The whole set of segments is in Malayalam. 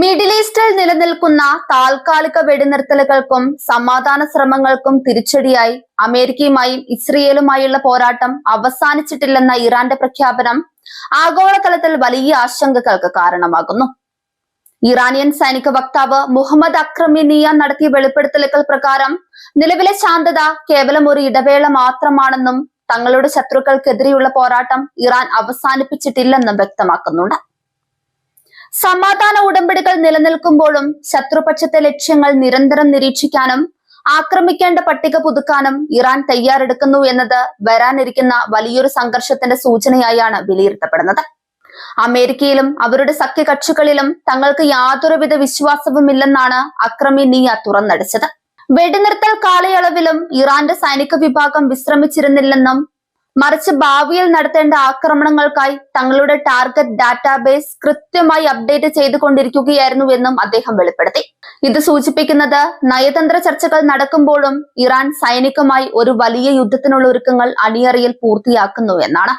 മിഡിൽ ഈസ്റ്റിൽ നിലനിൽക്കുന്ന താൽക്കാലിക വെടിനിർത്തലുകൾക്കും സമാധാന ശ്രമങ്ങൾക്കും തിരിച്ചടിയായി അമേരിക്കയുമായും ഇസ്രയേലുമായുള്ള പോരാട്ടം അവസാനിച്ചിട്ടില്ലെന്ന ഇറാന്റെ പ്രഖ്യാപനം ആഗോളതലത്തിൽ വലിയ ആശങ്കകൾക്ക് കാരണമാകുന്നു. ഇറാനിയൻ സൈനിക വക്താവ് മുഹമ്മദ് അക്രമിനിയ നടത്തിയ വെളിപ്പെടുത്തലുകൾ പ്രകാരം നിലവിലെ ശാന്തത കേവലം ഒരു ഇടവേള മാത്രമാണെന്നും തങ്ങളുടെ ശത്രുക്കൾക്കെതിരെയുള്ള പോരാട്ടം ഇറാൻ അവസാനിപ്പിച്ചിട്ടില്ലെന്നും വ്യക്തമാക്കുന്നുണ്ട്. സമാധാന ഉടമ്പടികൾ നിലനിൽക്കുമ്പോഴും ശത്രുപക്ഷത്തെ ലക്ഷ്യങ്ങൾ നിരന്തരം നിരീക്ഷിക്കാനും ആക്രമിക്കേണ്ട പട്ടിക പുതുക്കാനും ഇറാൻ തയ്യാറെടുക്കുന്നു എന്നത് വരാനിരിക്കുന്ന വലിയൊരു സംഘർഷത്തിന്റെ സൂചനയായാണ് വിലയിരുത്തപ്പെടുന്നത്. അമേരിക്കയിലും അവരുടെ സഖ്യകക്ഷികളിലും തങ്ങൾക്ക് യാതൊരുവിധ വിശ്വാസവുമില്ലെന്നാണ് അക്രമിനിയ തുറന്നടിച്ചത്. വെടിനിർത്തൽ കാലയളവിലും ഇറാന്റെ സൈനിക വിഭാഗം വിശ്രമിച്ചിരുന്നില്ലെന്നും മറിച്ച് ഭാവിയിൽ നടത്തേണ്ട ആക്രമണങ്ങൾക്കായി തങ്ങളുടെ ടാർഗറ്റ് ഡാറ്റാബേസ് കൃത്യമായി അപ്ഡേറ്റ് ചെയ്തുകൊണ്ടിരിക്കുകയായിരുന്നുവെന്നും അദ്ദേഹം വെളിപ്പെടുത്തി. ഇത് സൂചിപ്പിക്കുന്നത് നയതന്ത്ര ചർച്ചകൾ നടക്കുമ്പോഴും ഇറാൻ സൈനികമായി ഒരു വലിയ യുദ്ധത്തിനുള്ള ഒരുക്കങ്ങൾ അണിയറയിൽ പൂർത്തിയാക്കുന്നു എന്നാണ്.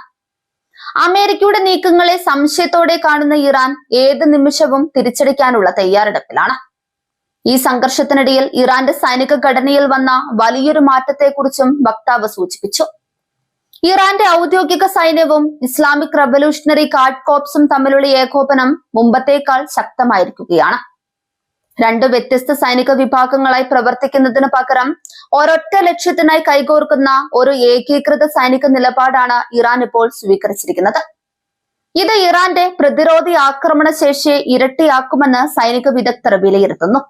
അമേരിക്കയുടെ നീക്കങ്ങളെ സംശയത്തോടെ കാണുന്ന ഇറാൻ ഏത് നിമിഷവും തിരിച്ചടിക്കാനുള്ള തയ്യാറെടുപ്പിലാണ്. ഈ സംഘർഷത്തിനിടയിൽ ഇറാന്റെ സൈനിക ഘടനയിൽ വന്ന വലിയൊരു മാറ്റത്തെക്കുറിച്ചും വക്താവ് സൂചിപ്പിച്ചു. ഇറാന്റെ ഔദ്യോഗിക സൈന്യവും ഇസ്ലാമിക് റവല്യൂഷണറി ഗാർഡ് കോർപ്സും തമ്മിലുള്ള ഏകോപനം മുമ്പത്തേക്കാൾ ശക്തമായിരിക്കുകയാണ്. രണ്ട് വ്യത്യസ്ത സൈനിക വിഭാഗങ്ങളായി പ്രവർത്തിക്കുന്നതിന് പകരം ഒരൊറ്റ ലക്ഷ്യത്തിനായി കൈകോർക്കുന്ന ഒരു ഏകീകൃത സൈനിക നിലപാടാണ് ഇറാൻ ഇപ്പോൾ സ്വീകരിച്ചിരിക്കുന്നത്. ഇത് ഇറാന്റെ പ്രതിരോധ ആക്രമണ ശേഷിയെ ഇരട്ടിയാക്കുമെന്ന് സൈനിക വിദഗ്ധർ വിലയിരുത്തുന്നു.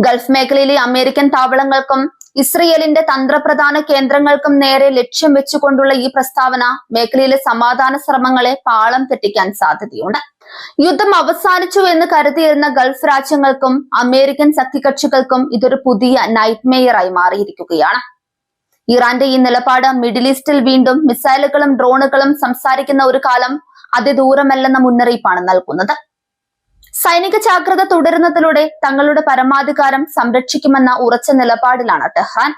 ഗൾഫ് മേഖലയിലെ അമേരിക്കൻ താവളങ്ങൾക്കും ഇസ്രയേലിന്റെ തന്ത്രപ്രധാന കേന്ദ്രങ്ങൾക്കും നേരെ ലക്ഷ്യം വെച്ചുകൊണ്ടുള്ള ഈ പ്രസ്താവന മേഖലയിലെ സമാധാന ശ്രമങ്ങളെ പാളം തെറ്റിക്കാൻ സാധ്യതയുണ്ട്. യുദ്ധം അവസാനിച്ചു എന്ന് കരുതിയിരുന്ന ഗൾഫ് രാജ്യങ്ങൾക്കും അമേരിക്കൻ സഖ്യകക്ഷികൾക്കും ഇതൊരു പുതിയ നൈറ്റ്മെയറായി മാറിയിരിക്കുകയാണ്. ഇറാന്റെ ഈ നിലപാട് മിഡിൽ ഈസ്റ്റിൽ വീണ്ടും മിസൈലുകളും ഡ്രോണുകളും സംസാരിക്കുന്ന ഒരു കാലം അതിദൂരമല്ലെന്ന മുന്നറിയിപ്പാണ് നൽകുന്നത്. സൈനിക ജാഗ്രത തുടരുന്നതിലൂടെ തങ്ങളുടെ പരമാധികാരം സംരക്ഷിക്കുമെന്ന ഉറച്ച നിലപാടിലാണ് ടെഹ്റാൻ.